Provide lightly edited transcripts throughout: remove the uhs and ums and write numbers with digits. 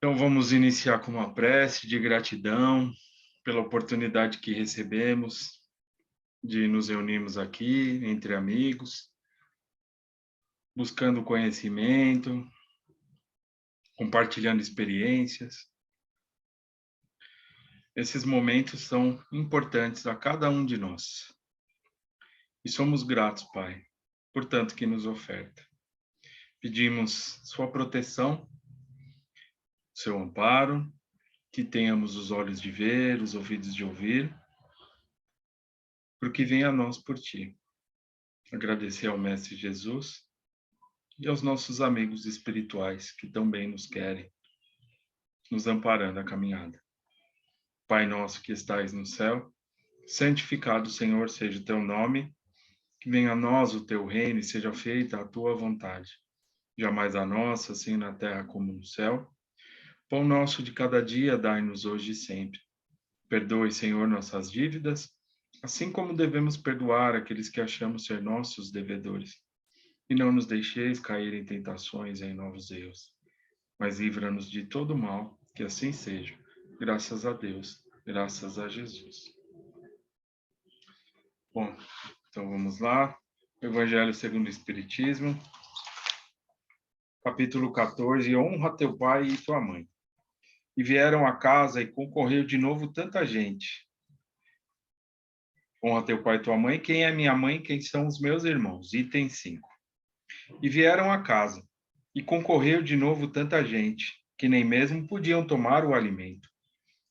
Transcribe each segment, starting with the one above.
Então, vamos iniciar com uma prece de gratidão pela oportunidade que recebemos de nos reunirmos aqui entre amigos, buscando conhecimento, compartilhando experiências. Esses momentos são importantes a cada um de nós. E somos gratos, Pai, por tanto que nos oferta. Pedimos sua proteção, seu amparo, que tenhamos os olhos de ver, os ouvidos de ouvir, porque vem a nós por ti. Agradecer ao Mestre Jesus e aos nossos amigos espirituais que também nos querem, nos amparando a caminhada. Pai nosso que estais no céu, santificado, Senhor, seja o teu nome, que venha a nós o teu reino e seja feita a tua vontade, jamais a nossa, assim na terra como no céu. Pão nosso de cada dia dai-nos hoje e sempre. Perdoe, Senhor, nossas dívidas, assim como devemos perdoar aqueles que achamos ser nossos devedores. E não nos deixeis cair em tentações e em novos erros, mas livra-nos de todo mal, que assim seja. Graças a Deus, graças a Jesus. Bom, então vamos lá. Evangelho segundo o Espiritismo, capítulo 14. Honra teu pai e tua mãe. E vieram à casa e concorreu de novo tanta gente. Honra teu pai e tua mãe. Quem é minha mãe? Quem são os meus irmãos? Item 5. E vieram à casa e concorreu de novo tanta gente, que nem mesmo podiam tomar o alimento.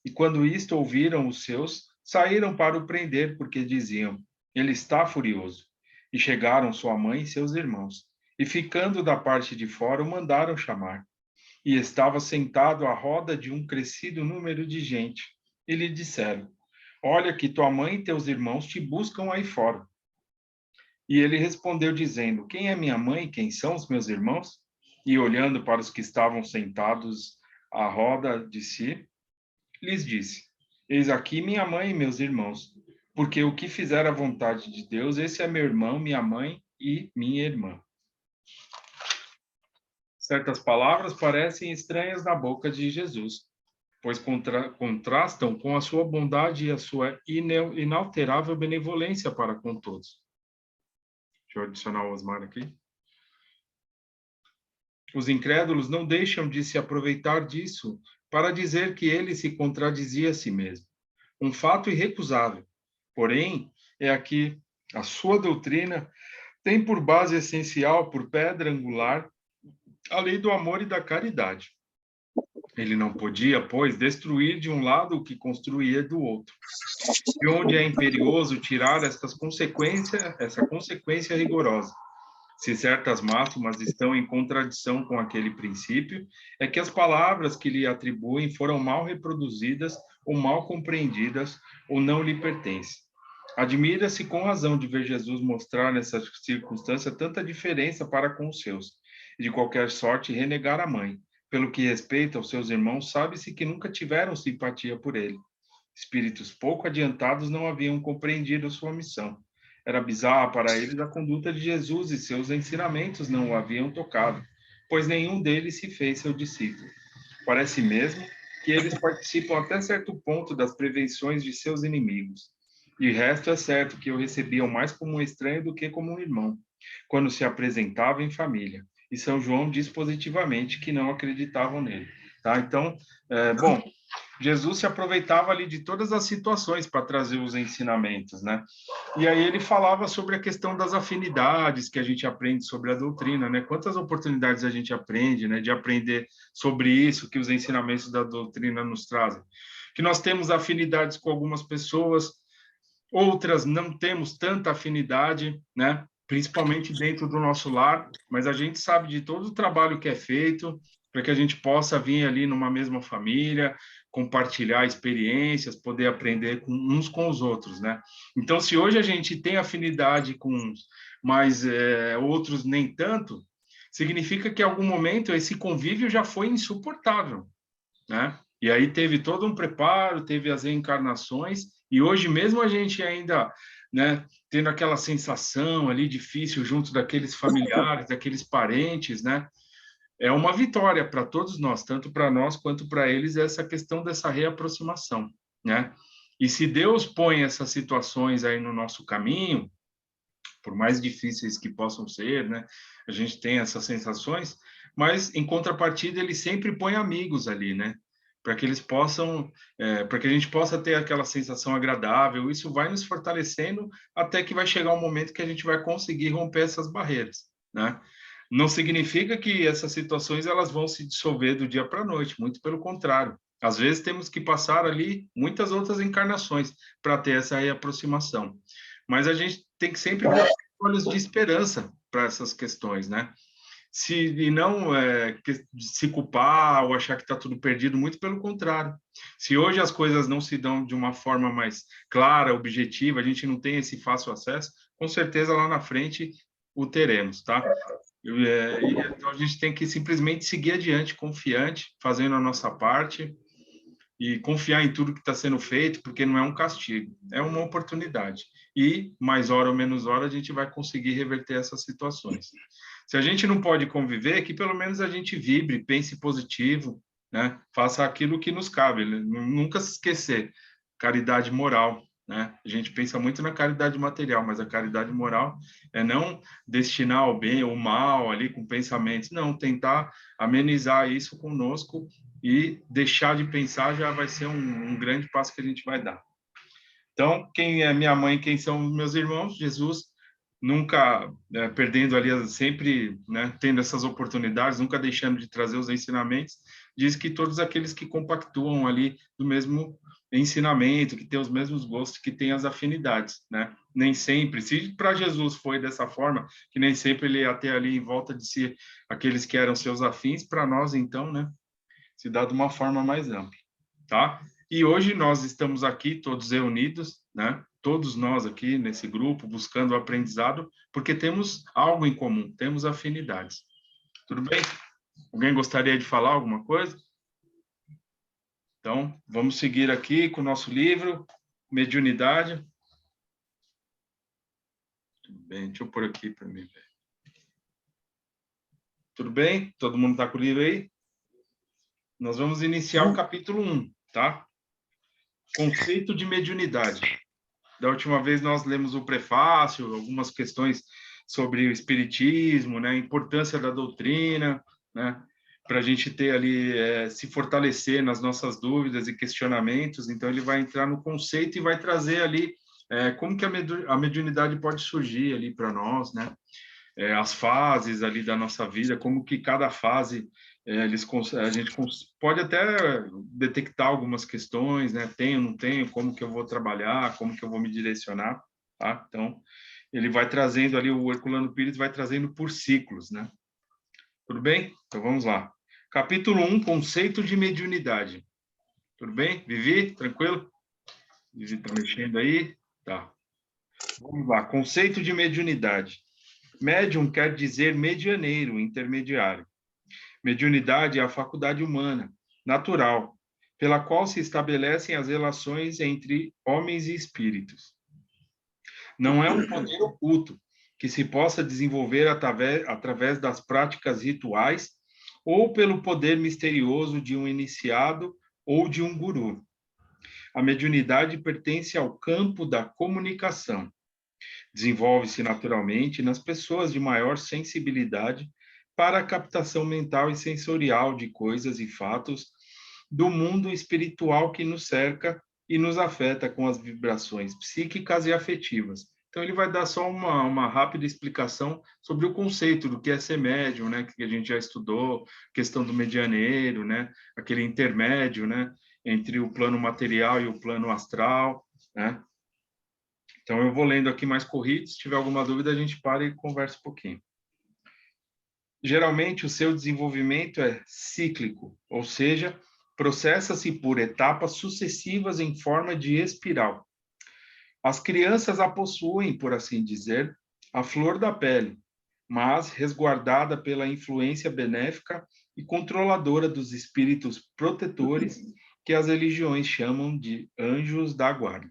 E quando isto ouviram os seus, saíram para o prender, porque diziam: ele está furioso. E chegaram sua mãe e seus irmãos, e ficando da parte de fora, o mandaram chamar. E estava sentado à roda de um crescido número de gente. E lhe disseram: olha que tua mãe e teus irmãos te buscam aí fora. E ele respondeu dizendo: quem é minha mãe? Quem são os meus irmãos? E olhando para os que estavam sentados à roda de si, lhes disse: eis aqui minha mãe e meus irmãos, porque o que fizer a vontade de Deus, esse é meu irmão, minha mãe e minha irmã. Certas palavras parecem estranhas na boca de Jesus, pois contrastam com a sua bondade e a sua inalterável benevolência para com todos. Deixa eu adicionar o Osmar aqui. Os incrédulos não deixam de se aproveitar disso para dizer que ele se contradizia a si mesmo. Um fato irrecusável. Porém, é aqui a sua doutrina tem por base essencial, por pedra angular, a lei do amor e da caridade. Ele não podia, pois, destruir de um lado o que construía do outro. E onde é imperioso tirar essa consequência rigorosa. Se certas máximas estão em contradição com aquele princípio, é que as palavras que lhe atribuem foram mal reproduzidas ou mal compreendidas ou não lhe pertencem. Admira-se com razão de ver Jesus mostrar nessa circunstância tanta diferença para com os seus, e de qualquer sorte renegar a mãe. Pelo que respeita aos seus irmãos, sabe-se que nunca tiveram simpatia por ele. Espíritos pouco adiantados não haviam compreendido sua missão. Era bizarra para eles a conduta de Jesus e seus ensinamentos não o haviam tocado, pois nenhum deles se fez seu discípulo. Parece mesmo que eles participam até certo ponto das prevenções de seus inimigos. E o resto é certo que o recebiam mais como um estranho do que como um irmão, quando se apresentava em família. E São João diz positivamente que não acreditavam nele. Tá? Então, bom, Jesus se aproveitava ali de todas as situações para trazer os ensinamentos, né? E aí ele falava sobre a questão das afinidades que a gente aprende sobre a doutrina, né? Quantas oportunidades a gente aprende, né, de aprender sobre isso que os ensinamentos da doutrina nos trazem. Que nós temos afinidades com algumas pessoas, outras não temos tanta afinidade, né? Principalmente dentro do nosso lar, mas a gente sabe de todo o trabalho que é feito para que a gente possa vir ali numa mesma família, compartilhar experiências, poder aprender uns com os outros, né? Então, se hoje a gente tem afinidade com uns, mas outros nem tanto, significa que em algum momento esse convívio já foi insuportável, né? E aí teve todo um preparo, teve as reencarnações, e hoje mesmo a gente ainda, né, tendo aquela sensação ali difícil junto daqueles familiares, daqueles parentes, né? é uma vitória para todos nós, tanto para nós quanto para eles, essa questão dessa reaproximação, né? E se Deus põe essas situações aí no nosso caminho, por mais difíceis que possam ser, né? A gente tem essas sensações, mas em contrapartida ele sempre põe amigos ali, né? Para que eles possam, para que a gente possa ter aquela sensação agradável. Isso vai nos fortalecendo até que vai chegar um momento que a gente vai conseguir romper essas barreiras, né? Não significa que essas situações elas vão se dissolver do dia para a noite, muito pelo contrário. Às vezes temos que passar ali muitas outras encarnações para ter essa reaproximação. Mas a gente tem que sempre ver olhos de esperança para essas questões, né? E não se culpar ou achar que está tudo perdido, muito pelo contrário. Se hoje as coisas não se dão de uma forma mais clara, objetiva, a gente não tem esse fácil acesso, com certeza lá na frente o teremos, tá? Então a gente tem que simplesmente seguir adiante, confiante, fazendo a nossa parte e confiar em tudo que está sendo feito, porque não é um castigo, é uma oportunidade. E, mais hora ou menos hora, a gente vai conseguir reverter essas situações. Se a gente não pode conviver, que pelo menos a gente vibre, pense positivo, né? Faça aquilo que nos cabe, né? Nunca se esquecer, caridade moral, né? A gente pensa muito na caridade material, mas a caridade moral é não destinar ao bem ou mal ali com pensamentos, não, tentar amenizar isso conosco e deixar de pensar já vai ser um grande passo que a gente vai dar. Então, quem é minha mãe, quem são meus irmãos, Jesus nunca perdendo ali, sempre, né, tendo essas oportunidades, nunca deixando de trazer os ensinamentos, diz que todos aqueles que compactuam ali do mesmo ensinamento, que têm os mesmos gostos, que têm as afinidades, né? Nem sempre, se para Jesus foi dessa forma, que nem sempre ele ia ter ali em volta de si aqueles que eram seus afins, para nós, então, né, se dá de uma forma mais ampla, tá? E hoje nós estamos aqui todos reunidos, né? Todos nós aqui nesse grupo buscando o aprendizado, porque temos algo em comum, temos afinidades. Tudo bem? Alguém gostaria de falar alguma coisa? Então, vamos seguir aqui com o nosso livro, Mediunidade. Tudo bem, deixa eu pôr aqui para mim ver. Tudo bem? Todo mundo está com o livro aí? Nós vamos iniciar o capítulo 1, tá? Conceito de mediunidade. Da última vez nós lemos o prefácio, algumas questões sobre o espiritismo, né, a importância da doutrina, né, para a gente ter ali, se fortalecer nas nossas dúvidas e questionamentos. Então ele vai entrar no conceito e vai trazer ali como que a mediunidade pode surgir ali para nós, né, as fases ali da nossa vida, como que cada fase a gente pode até detectar algumas questões, né? Tenho, não tenho, como que eu vou trabalhar, como que eu vou me direcionar, tá? Então, ele vai trazendo ali, o Herculano Pires vai trazendo por ciclos, né? Tudo bem? Então, vamos lá. Capítulo 1, conceito de mediunidade. Tudo bem? Vivi? Tranquilo? Vivi tá mexendo aí? Tá. Vamos lá. Conceito de mediunidade. Médium quer dizer medianeiro, intermediário. Mediunidade é a faculdade humana, natural, pela qual se estabelecem as relações entre homens e espíritos. Não é um poder oculto que se possa desenvolver através das práticas rituais ou pelo poder misterioso de um iniciado ou de um guru. A mediunidade pertence ao campo da comunicação. Desenvolve-se naturalmente nas pessoas de maior sensibilidade para a captação mental e sensorial de coisas e fatos do mundo espiritual que nos cerca e nos afeta com as vibrações psíquicas e afetivas. Então, ele vai dar só uma rápida explicação sobre o conceito do que é ser médium, né, que a gente já estudou, questão do medianeiro, né, aquele intermédio, né, entre o plano material e o plano astral, né. Então, eu vou lendo aqui mais corrido, se tiver alguma dúvida, a gente para e conversa um pouquinho. Geralmente, o seu desenvolvimento é cíclico, ou seja, processa-se por etapas sucessivas em forma de espiral. As crianças a possuem, por assim dizer, a flor da pele, mas resguardada pela influência benéfica e controladora dos espíritos protetores que as religiões chamam de anjos da guarda.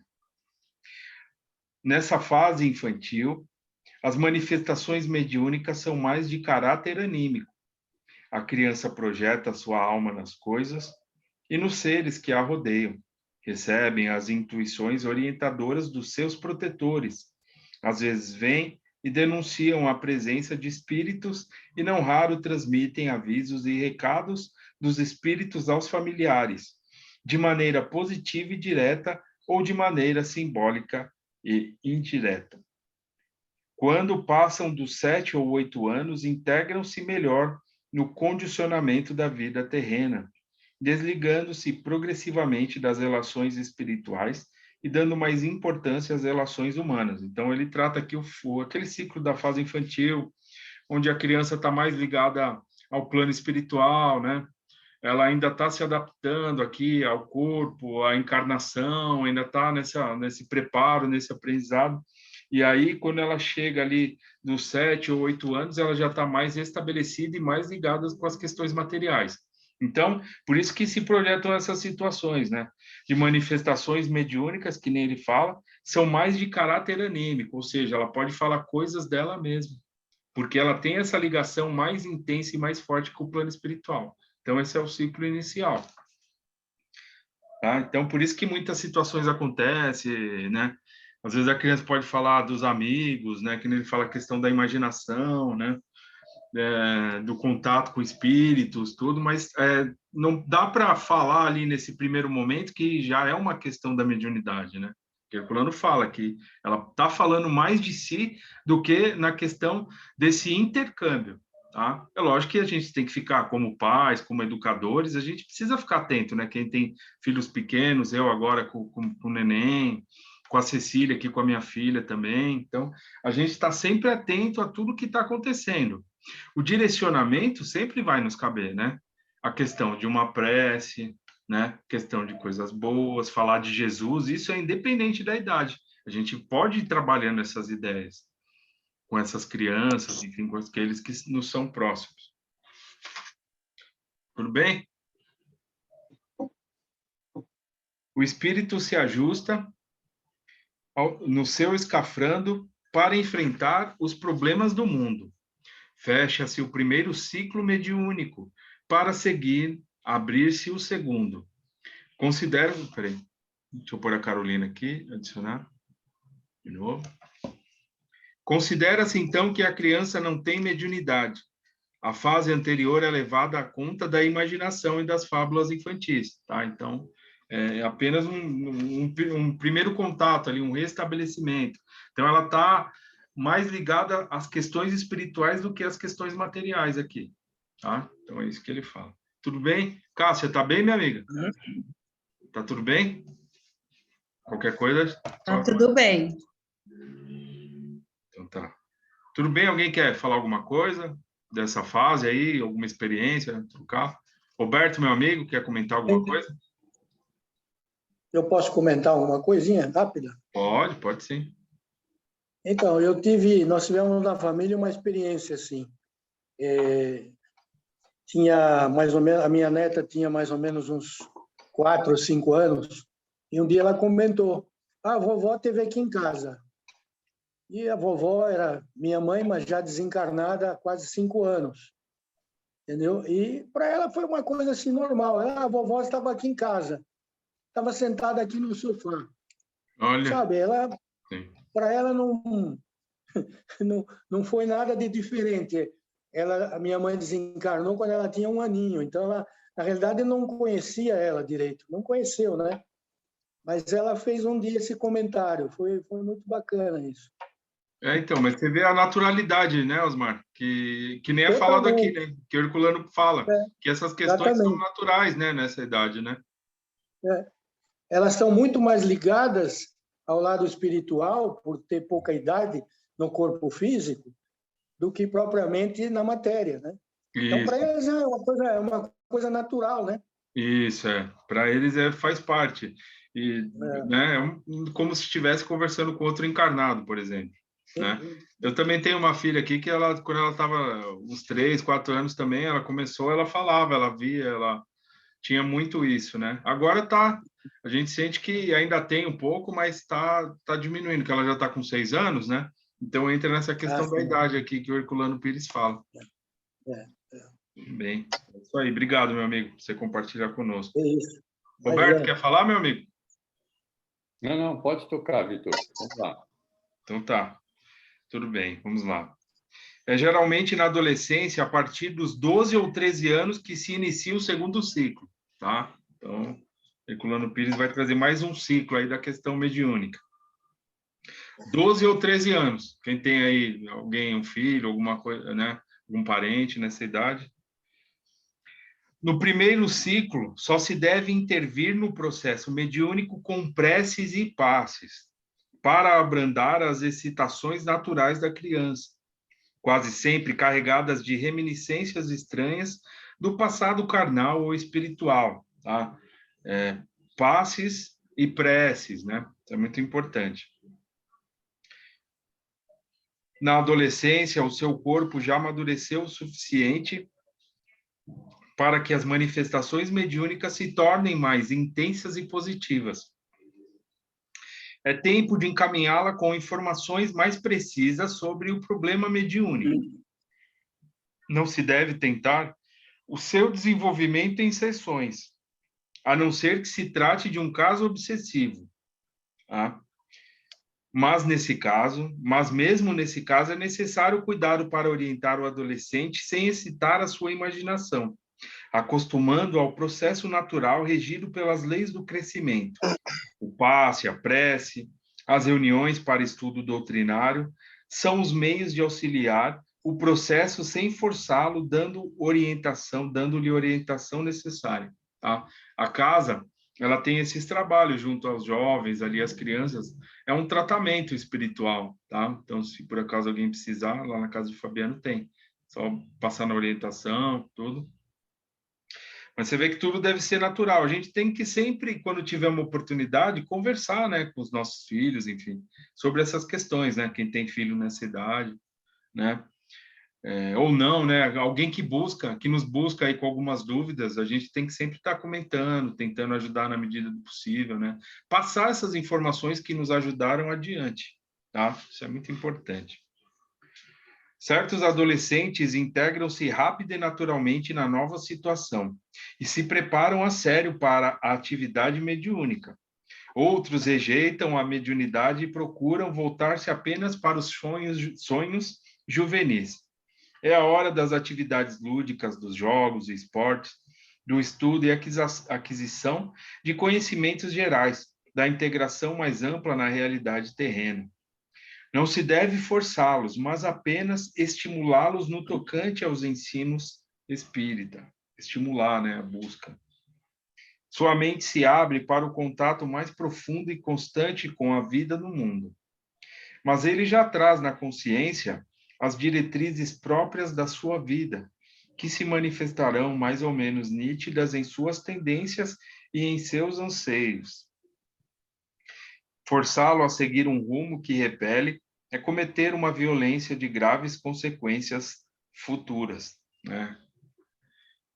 Nessa fase infantil, as manifestações mediúnicas são mais de caráter anímico. a criança projeta sua alma nas coisas e nos seres que a rodeiam. Recebem as intuições orientadoras dos seus protetores. Às vezes vêm e denunciam a presença de espíritos e não raro transmitem avisos e recados dos espíritos aos familiares, de maneira positiva e direta ou de maneira simbólica e indireta. Quando passam dos 7 ou 8 anos, integram-se melhor no condicionamento da vida terrena, desligando-se progressivamente das relações espirituais e dando mais importância às relações humanas. Então, ele trata aqui aquele ciclo da fase infantil, onde a criança está mais ligada ao plano espiritual, né? Ela ainda está se adaptando aqui ao corpo, à encarnação, ainda está nesse preparo, nesse aprendizado. E aí, quando ela chega ali nos 7 ou 8 anos, ela já está mais estabelecida e mais ligada com as questões materiais. Então, por isso que se projetam essas situações, né? De manifestações mediúnicas, que nem ele fala, são mais de caráter anímico, ou seja, ela pode falar coisas dela mesma, porque ela tem essa ligação mais intensa e mais forte com o plano espiritual. Então, esse é o ciclo inicial. Tá? Então, por isso que muitas situações acontecem, né? Às vezes a criança pode falar dos amigos, né? Que ele fala a questão da imaginação, né? Do contato com espíritos, tudo, mas não dá para falar ali nesse primeiro momento que já é uma questão da mediunidade, né? Porque o Herculano fala que ela está falando mais de si do que na questão desse intercâmbio. Tá? É lógico que a gente tem que ficar como pais, como educadores, a gente precisa ficar atento, né? Quem tem filhos pequenos, eu agora com o neném, com a Cecília aqui com a minha filha também. Então, a gente está sempre atento a tudo que está acontecendo. O direcionamento sempre vai nos caber, né? A questão de uma prece, né? Questão de coisas boas, falar de Jesus, isso é independente da idade. A gente pode ir trabalhando essas ideias com essas crianças, enfim, com aqueles que nos são próximos. Tudo bem? O espírito se ajusta no seu escafrando para enfrentar os problemas do mundo. Fecha-se o primeiro ciclo mediúnico para seguir, abrir-se o segundo. Considera... Peraí, deixa eu pôr a Carolina aqui, adicionar. De novo. Considera-se, então, que a criança não tem mediunidade. A fase anterior é levada à conta da imaginação e das fábulas infantis. Tá? Então, é apenas um primeiro contato ali, um restabelecimento. Então, ela está mais ligada às questões espirituais do que às questões materiais aqui. Tá? Então, é isso que ele fala. Tudo bem? Cássia, tá bem, minha amiga? Tá tudo bem? Qualquer coisa? Tá tudo bem. Então tá. Tudo bem? Alguém quer falar alguma coisa dessa fase aí? Alguma experiência? Trocar? Roberto, meu amigo, quer comentar alguma coisa? Eu posso comentar uma coisinha rápida? Pode sim. Então, nós tivemos na família uma experiência assim. Tinha mais ou menos, a minha neta tinha mais ou menos uns 4 ou 5 anos, e um dia ela comentou: a vovó esteve aqui em casa. E a vovó era minha mãe, mas já desencarnada há quase 5 anos. Entendeu? E para ela foi uma coisa assim normal. A vovó estava aqui em casa, estava sentada aqui no sofá. Olha. Sabe, para ela não foi nada de diferente. A minha mãe desencarnou quando ela tinha 1 aninho, então ela, na realidade, não conhecia ela direito, não conheceu, né? Mas ela fez um dia esse comentário, foi muito bacana isso. Então, mas você vê a naturalidade, né, Osmar? Que nem é falado aqui, né? Que o Herculano fala, que essas questões são naturais, né, nessa idade, né? Elas estão muito mais ligadas ao lado espiritual, por ter pouca idade no corpo físico, do que propriamente na matéria, né? Isso. Então, para eles é uma coisa natural, né? Isso, para eles faz parte. E, né, como se estivesse conversando com outro encarnado, por exemplo. Né? Eu também tenho uma filha aqui que quando ela estava uns 3, 4 anos também, ela falava, ela via, ela tinha muito isso, né? Agora a gente sente que ainda tem um pouco, mas tá diminuindo, que ela já está com 6 anos, né? Então entra nessa questão da idade aqui que o Herculano Pires fala. Bem, é isso aí. Obrigado, meu amigo, por você compartilhar conosco. É isso. Roberto, quer falar, meu amigo? Não, pode tocar, Vitor. Vamos lá. Então tá, tudo bem, vamos lá. É geralmente na adolescência, a partir dos 12 ou 13 anos, que se inicia o segundo ciclo, tá? Então, Herculano Pires vai trazer mais um ciclo aí da questão mediúnica. 12 ou 13 anos. Quem tem aí alguém, um filho, alguma coisa, né? Algum parente nessa idade. No primeiro ciclo, só se deve intervir no processo mediúnico com preces e passes, para abrandar as excitações naturais da criança, quase sempre carregadas de reminiscências estranhas do passado carnal ou espiritual, tá? Passes e preces, né? Isso é muito importante. Na adolescência, o seu corpo já amadureceu o suficiente para que as manifestações mediúnicas se tornem mais intensas e positivas. É tempo de encaminhá-la com informações mais precisas sobre o problema mediúnico. Não se deve tentar o seu desenvolvimento em sessões, a não ser que se trate de um caso obsessivo. Tá? Mas mesmo nesse caso, é necessário cuidado para orientar o adolescente sem excitar a sua imaginação, acostumando ao processo natural regido pelas leis do crescimento. O passe, a prece, as reuniões para estudo doutrinário são os meios de auxiliar o processo sem forçá-lo, dando-lhe orientação necessária. Tá? A casa, ela tem esses trabalhos junto aos jovens, ali as crianças, é um tratamento espiritual, tá? Então, se por acaso alguém precisar, lá na casa de Fabiano tem, só passar na orientação, tudo. Mas você vê que tudo deve ser natural. A gente tem que sempre, quando tiver uma oportunidade, conversar, né, com os nossos filhos, enfim, sobre essas questões, né? Quem tem filho nessa idade, né? Ou não, né? Alguém que nos busca aí com algumas dúvidas, a gente tem que sempre estar comentando, tentando ajudar na medida do possível, né? Passar essas informações que nos ajudaram adiante, tá? Isso é muito importante. Certos adolescentes integram-se rápida e naturalmente na nova situação e se preparam a sério para a atividade mediúnica. Outros rejeitam a mediunidade e procuram voltar-se apenas para os sonhos juvenis. É a hora das atividades lúdicas, dos jogos e esportes, do estudo e aquisição de conhecimentos gerais, da integração mais ampla na realidade terrena. Não se deve forçá-los, mas apenas estimulá-los no tocante aos ensinos espírita. Estimular, né, a busca. Sua mente se abre para o contato mais profundo e constante com a vida no mundo. Mas ele já traz na consciência as diretrizes próprias da sua vida, que se manifestarão mais ou menos nítidas em suas tendências e em seus anseios. Forçá-lo a seguir um rumo que repele é cometer uma violência de graves consequências futuras, né?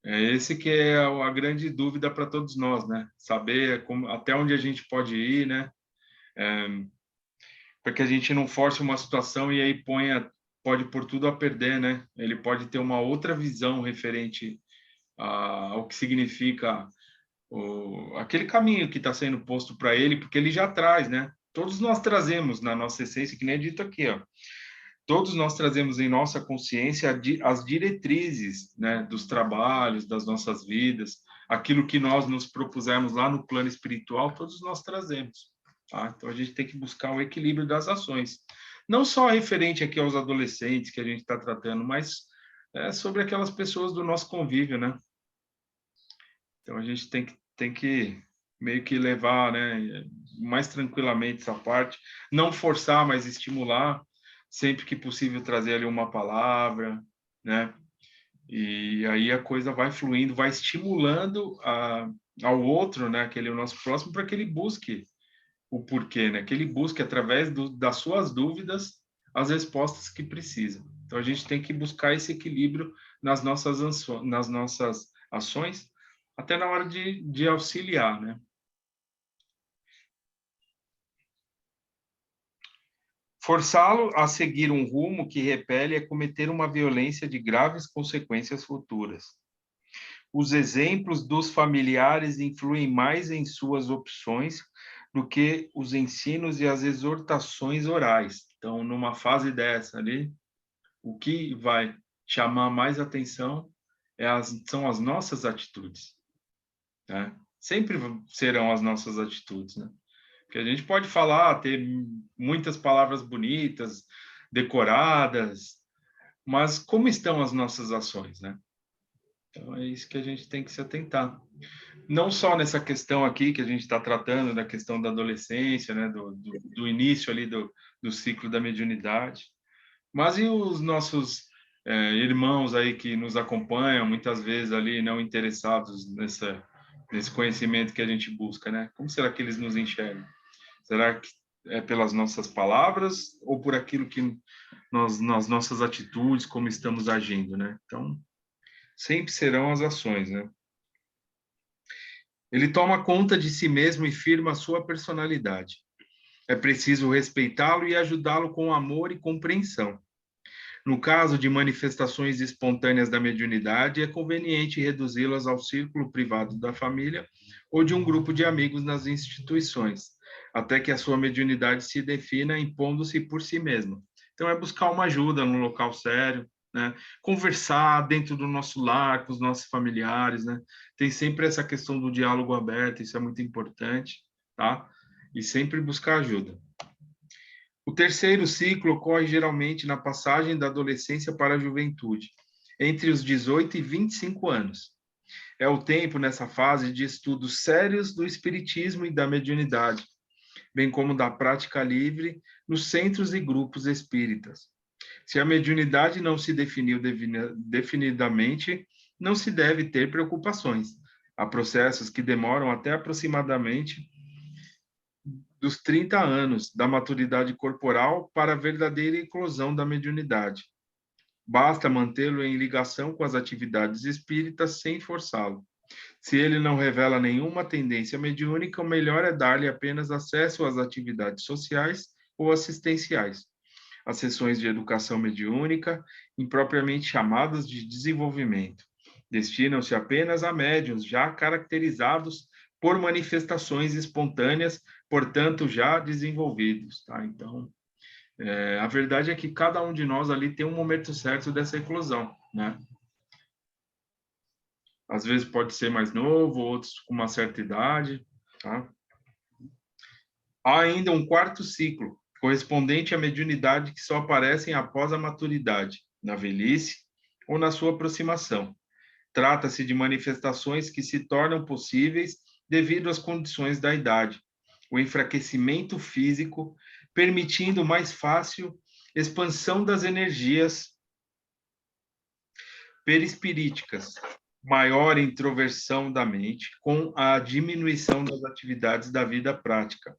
É esse que é a grande dúvida para todos nós, né? Saber até onde a gente pode ir, né? Para que a gente não force uma situação e aí pode pôr tudo a perder, né? Ele pode ter uma outra visão referente ao que significa aquele caminho que está sendo posto para ele, porque ele já traz, né? Todos nós trazemos na nossa essência, que nem é dito aqui, ó. Todos nós trazemos em nossa consciência as diretrizes, né, dos trabalhos, das nossas vidas, aquilo que nós nos propusemos lá no plano espiritual, todos nós trazemos. Tá? Então, a gente tem que buscar o equilíbrio das ações. Não só referente aqui aos adolescentes que a gente está tratando, mas sobre aquelas pessoas do nosso convívio, né? Então, a gente tem que meio que levar, né, mais tranquilamente essa parte, não forçar, mas estimular, sempre que possível trazer ali uma palavra, né? E aí a coisa vai fluindo, vai estimulando ao outro, né, aquele o nosso próximo, para que ele busque o porquê, né? Que ele busque através das suas dúvidas as respostas que precisa. Então a gente tem que buscar esse equilíbrio nas nossas ações, até na hora de auxiliar, né? Forçá-lo a seguir um rumo que repele é cometer uma violência de graves consequências futuras. Os exemplos dos familiares influem mais em suas opções do que os ensinos e as exortações orais. Então, numa fase dessa ali, o que vai chamar mais atenção são as nossas atitudes, né? Sempre serão as nossas atitudes, né? Porque a gente pode falar, ter muitas palavras bonitas, decoradas, mas como estão as nossas ações, né? Então, é isso que a gente tem que se atentar. Não só nessa questão aqui que a gente está tratando, da questão da adolescência, né? Do início ali do ciclo da mediunidade, mas e os nossos irmãos aí que nos acompanham, muitas vezes ali não interessados nesse conhecimento que a gente busca, né? Como será que eles nos enxergam? Será que é pelas nossas palavras ou por aquilo que nas nossas atitudes, como estamos agindo, né? Então, sempre serão as ações, né? Ele toma conta de si mesmo e firma a sua personalidade. É preciso respeitá-lo e ajudá-lo com amor e compreensão. No caso de manifestações espontâneas da mediunidade, é conveniente reduzi-las ao círculo privado da família ou de um grupo de amigos nas instituições, até que a sua mediunidade se defina impondo-se por si mesma. Então, é buscar uma ajuda num local sério, né? Conversar dentro do nosso lar, com os nossos familiares, né? Tem sempre essa questão do diálogo aberto, isso é muito importante, tá? E sempre buscar ajuda. O terceiro ciclo ocorre geralmente na passagem da adolescência para a juventude, entre os 18 e 25 anos. É o tempo, nessa fase, de estudos sérios do espiritismo e da mediunidade, bem como da prática livre nos centros e grupos espíritas. Se a mediunidade não se definiu definidamente, não se deve ter preocupações. Há processos que demoram até aproximadamente dos 30 anos da maturidade corporal para a verdadeira eclosão da mediunidade. Basta mantê-lo em ligação com as atividades espíritas sem forçá-lo. Se ele não revela nenhuma tendência mediúnica, o melhor é dar-lhe apenas acesso às atividades sociais ou assistenciais. As sessões de educação mediúnica, impropriamente chamadas de desenvolvimento, destinam-se apenas a médiuns já caracterizados por manifestações espontâneas, portanto, já desenvolvidos, tá? Então, a verdade é que cada um de nós ali tem um momento certo dessa eclosão, né? Às vezes pode ser mais novo, outros com uma certa idade, tá? Há ainda um quarto ciclo, correspondente à mediunidade que só aparecem após a maturidade, na velhice ou na sua aproximação. Trata-se de manifestações que se tornam possíveis devido às condições da idade, o enfraquecimento físico, permitindo mais fácil expansão das energias perispiríticas, maior introversão da mente, com a diminuição das atividades da vida prática,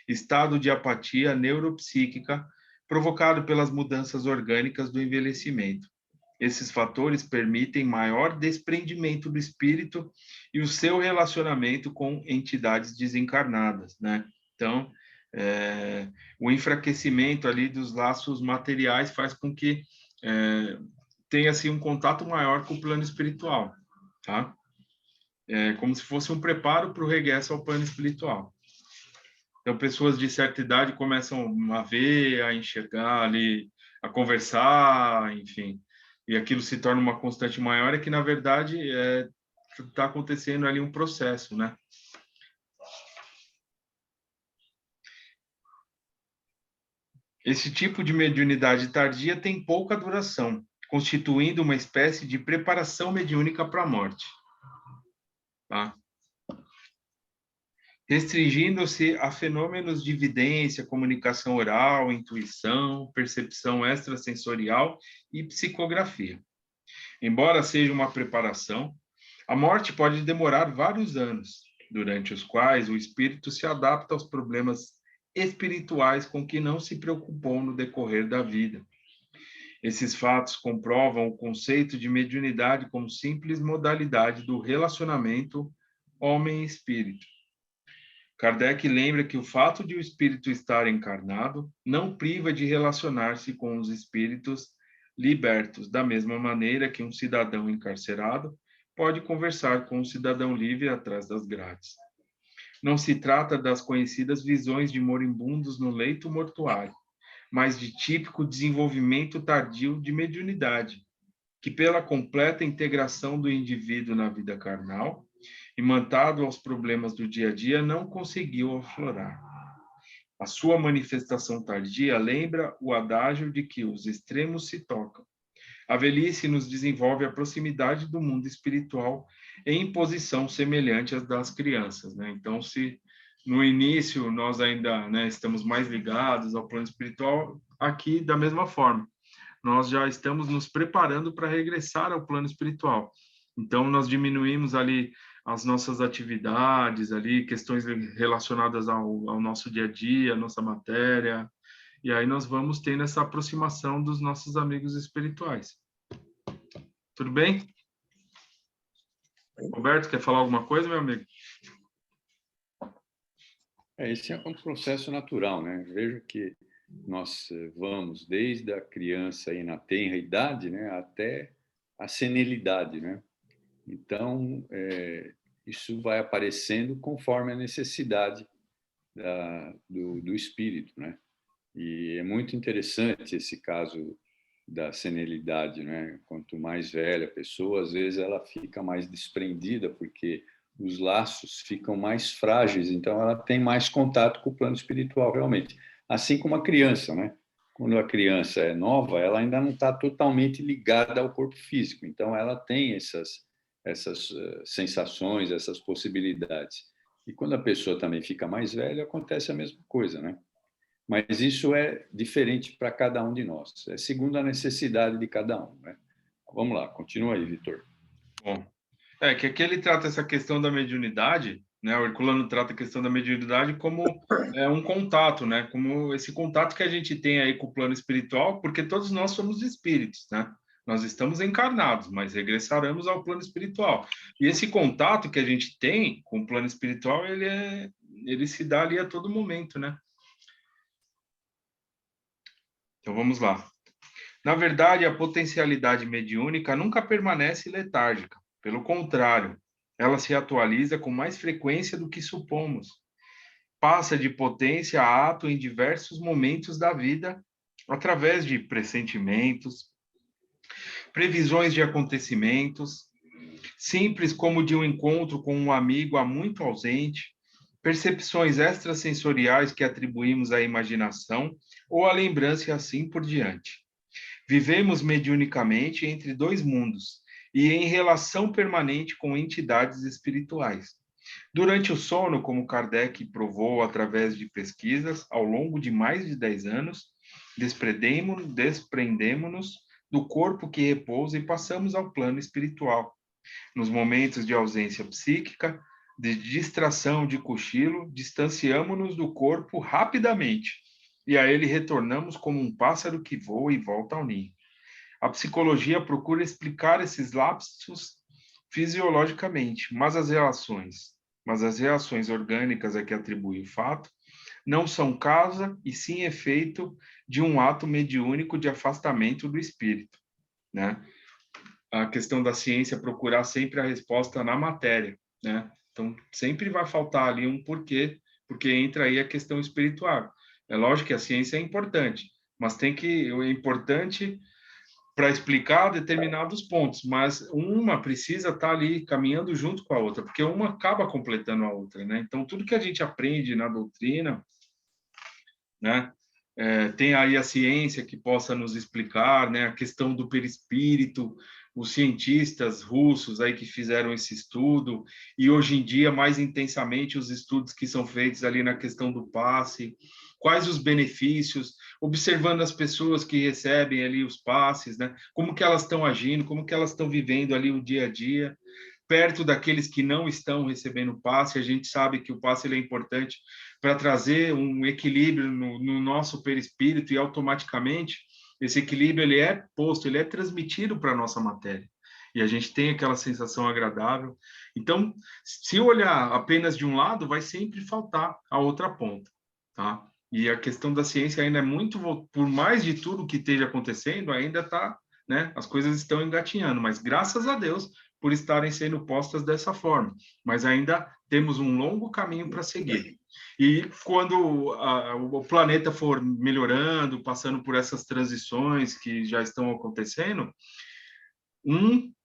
estado de apatia neuropsíquica provocado pelas mudanças orgânicas do envelhecimento. Esses fatores permitem maior desprendimento do espírito e o seu relacionamento com entidades desencarnadas, né? Então, o enfraquecimento ali dos laços materiais faz com que tenha assim um contato maior com o plano espiritual, tá? É como se fosse um preparo para o regresso ao plano espiritual. Então, pessoas de certa idade começam a ver, a enxergar ali, a conversar, enfim, e aquilo se torna uma constante maior, é que, na verdade, está acontecendo ali um processo, né? Esse tipo de mediunidade tardia tem pouca duração, constituindo uma espécie de preparação mediúnica para a morte, tá? Restringindo-se a fenômenos de vidência, comunicação oral, intuição, percepção extrasensorial e psicografia. Embora seja uma preparação, a morte pode demorar vários anos, durante os quais o espírito se adapta aos problemas espirituais com que não se preocupou no decorrer da vida. Esses fatos comprovam o conceito de mediunidade como simples modalidade do relacionamento homem-espírito. Kardec lembra que o fato de o espírito estar encarnado não priva de relacionar-se com os espíritos libertos, da mesma maneira que um cidadão encarcerado pode conversar com um cidadão livre atrás das grades. Não se trata das conhecidas visões de moribundos no leito mortuário, mas de típico desenvolvimento tardio de mediunidade, que pela completa integração do indivíduo na vida carnal, imantado aos problemas do dia a dia, não conseguiu aflorar. A sua manifestação tardia lembra o adágio de que os extremos se tocam. A velhice nos desenvolve a proximidade do mundo espiritual em posição semelhante às das crianças, né? Então, se no início nós ainda, né, estamos mais ligados ao plano espiritual, aqui da mesma forma, nós já estamos nos preparando para regressar ao plano espiritual. Então, nós diminuímos ali as nossas atividades, ali, questões relacionadas ao nosso dia a dia, à nossa matéria, e aí nós vamos tendo essa aproximação dos nossos amigos espirituais. Tudo bem? Roberto, quer falar alguma coisa, meu amigo? Esse é um processo natural, né? Vejo que nós vamos desde a criança aí na tenra idade, né, até a senilidade, né? Então, isso vai aparecendo conforme a necessidade do espírito, né? E é muito interessante esse caso da senilidade, né? Quanto mais velha a pessoa, às vezes ela fica mais desprendida, porque os laços ficam mais frágeis, então ela tem mais contato com o plano espiritual, realmente. Assim como a criança, né? Quando a criança é nova, ela ainda não está totalmente ligada ao corpo físico, então ela tem essas sensações, essas possibilidades. E quando a pessoa também fica mais velha, acontece a mesma coisa, né? Mas isso é diferente para cada um de nós, é segundo a necessidade de cada um, né? Vamos lá, continua aí, Vitor. Bom, que aqui ele trata essa questão da mediunidade, né? O Herculano trata a questão da mediunidade como um contato, né? Como esse contato que a gente tem aí com o plano espiritual, porque todos nós somos espíritos, né? Nós estamos encarnados, mas regressaremos ao plano espiritual. E esse contato que a gente tem com o plano espiritual, ele se dá ali a todo momento, né? Então vamos lá. Na verdade, a potencialidade mediúnica nunca permanece letárgica. Pelo contrário, ela se atualiza com mais frequência do que supomos. Passa de potência a ato em diversos momentos da vida, através de pressentimentos, previsões de acontecimentos, simples como de um encontro com um amigo há muito ausente, percepções extrasensoriais que atribuímos à imaginação ou à lembrança e assim por diante. Vivemos mediunicamente entre dois mundos e em relação permanente com entidades espirituais. Durante o sono, como Kardec provou através de pesquisas ao longo de mais de 10 anos, desprendemo-nos do corpo que repousa e passamos ao plano espiritual. Nos momentos de ausência psíquica, de distração, de cochilo, distanciamo-nos do corpo rapidamente e a ele retornamos como um pássaro que voa e volta ao ninho. A psicologia procura explicar esses lapsos fisiologicamente, mas as reações orgânicas a que atribui o fato não são causa e sim efeito de um ato mediúnico de afastamento do espírito, né? A questão da ciência procurar sempre a resposta na matéria, né? Então, sempre vai faltar ali um porquê, porque entra aí a questão espiritual. É lógico que a ciência é importante, mas é importante para explicar determinados pontos, mas uma precisa estar ali caminhando junto com a outra, porque uma acaba completando a outra, né? Então, tudo que a gente aprende na doutrina, né? Tem aí a ciência que possa nos explicar, né? A questão do perispírito, os cientistas russos aí que fizeram esse estudo, e hoje em dia, mais intensamente, os estudos que são feitos ali na questão do passe, quais os benefícios, observando as pessoas que recebem ali os passes, né? Como que elas estão agindo, como que elas estão vivendo ali o dia a dia, perto daqueles que não estão recebendo passe. A gente sabe que o passe ele é importante para trazer um equilíbrio no nosso perispírito, e automaticamente esse equilíbrio ele é transmitido para a nossa matéria. e a gente tem aquela sensação agradável. Então, se olhar apenas de um lado, vai sempre faltar a outra ponta, tá? E a questão da ciência ainda é muito, por mais de tudo que esteja acontecendo, ainda está, né? As coisas estão engatinhando, mas graças a Deus por estarem sendo postas dessa forma. Mas ainda temos um longo caminho para seguir. E quando o planeta for melhorando, passando por essas transições que já estão acontecendo,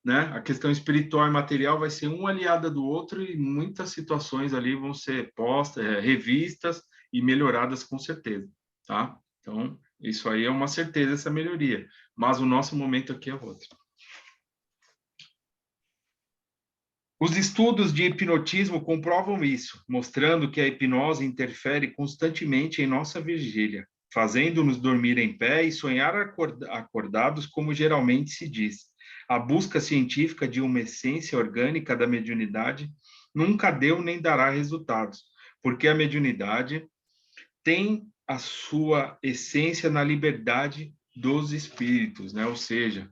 né, a questão espiritual e material vai ser um aliada do outro e muitas situações ali vão ser postas, revistas e melhoradas com certeza, tá? Então, isso aí é uma certeza, essa melhoria. Mas o nosso momento aqui é outro. Os estudos de hipnotismo comprovam isso, mostrando que a hipnose interfere constantemente em nossa vigília, fazendo-nos dormir em pé e sonhar acordados, como geralmente se diz. A busca científica de uma essência orgânica da mediunidade nunca deu nem dará resultados, porque a mediunidade tem a sua essência na liberdade dos espíritos, né? Ou seja,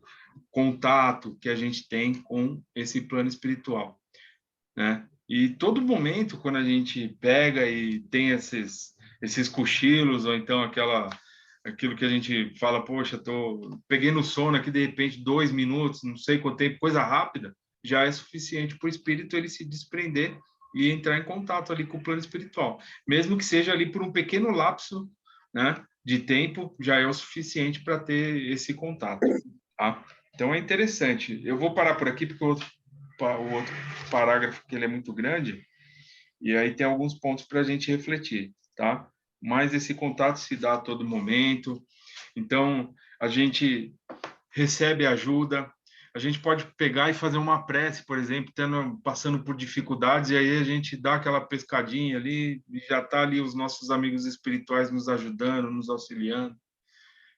contato que a gente tem com esse plano espiritual, né? E todo momento, quando a gente pega e tem esses cochilos, ou então aquilo que a gente fala, poxa, peguei no sono aqui, de repente, 2 minutos, não sei quanto tempo, coisa rápida, já é suficiente para o espírito ele se desprender e entrar em contato ali com o plano espiritual. Mesmo que seja ali por um pequeno lapso, né, de tempo, já é o suficiente para ter esse contato, tá? Então é interessante. Eu vou parar por aqui, porque o outro parágrafo, que ele é muito grande, e aí tem alguns pontos para a gente refletir, tá? Mas esse contato se dá a todo momento, então a gente recebe ajuda, a gente pode pegar e fazer uma prece, por exemplo, passando por dificuldades, e aí a gente dá aquela pescadinha ali, e já está ali os nossos amigos espirituais nos ajudando, nos auxiliando,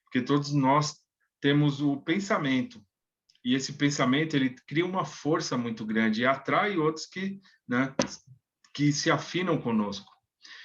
porque todos nós temos o pensamento, e esse pensamento ele cria uma força muito grande e atrai outros que, né, que se afinam conosco.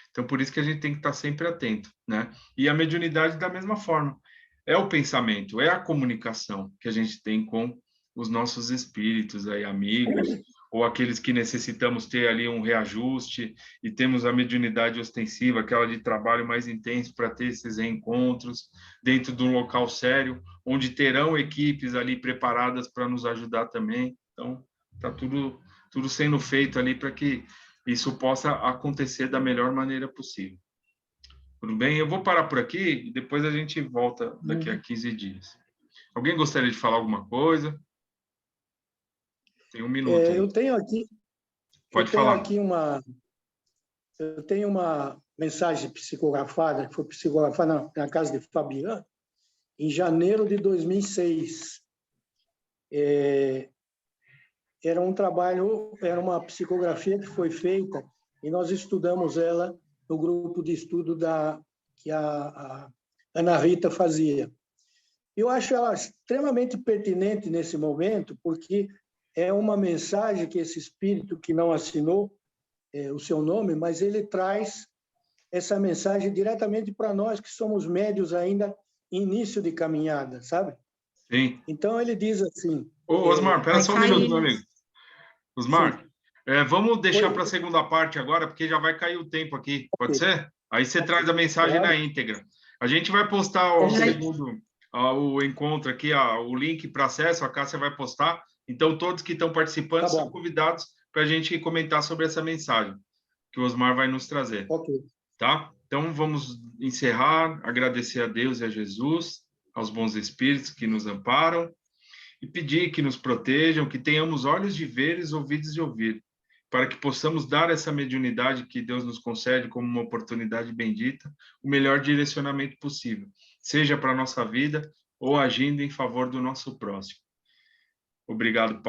Então, por isso que a gente tem que estar sempre atento, né? E a mediunidade da mesma forma. É o pensamento, é a comunicação que a gente tem com os nossos espíritos aí, amigos, ou aqueles que necessitamos ter ali um reajuste, e temos a mediunidade ostensiva, aquela de trabalho mais intenso para ter esses reencontros dentro de um local sério, onde terão equipes ali preparadas para nos ajudar também. Então, está tudo sendo feito ali para que isso possa acontecer da melhor maneira possível. Tudo bem? Eu vou parar por aqui e depois a gente volta daqui a 15 dias. Alguém gostaria de falar alguma coisa? Tem 1 minuto aí. Eu tenho aqui, Pode falar. Eu tenho uma mensagem psicografada, que foi psicografada na casa de Fabiano, em janeiro de 2006. Era um trabalho, era uma psicografia que foi feita e nós estudamos ela no grupo de estudo que a Ana Rita fazia. Eu acho ela extremamente pertinente nesse momento, porque é uma mensagem que esse espírito que não assinou o seu nome, mas ele traz essa mensagem diretamente para nós que somos médios ainda em início de caminhada, sabe? Sim. Então ele diz assim... Ô, Osmar, pera só um minuto, meu amigo. Osmar, vamos deixar para a segunda parte agora, porque já vai cair o tempo aqui, pode ser? Aí você traz a mensagem na íntegra. A gente vai postar o encontro aqui, o link para acesso, a Cássia vai postar. Então, todos que estão participando são convidados para a gente comentar sobre essa mensagem que o Osmar vai nos trazer. Tá? Então, vamos encerrar, agradecer a Deus e a Jesus, aos bons espíritos que nos amparam, e pedir que nos protejam, que tenhamos olhos de ver e ouvidos de ouvir, para que possamos dar essa mediunidade que Deus nos concede como uma oportunidade bendita, o melhor direcionamento possível, seja para a nossa vida ou agindo em favor do nosso próximo. Obrigado, Pai.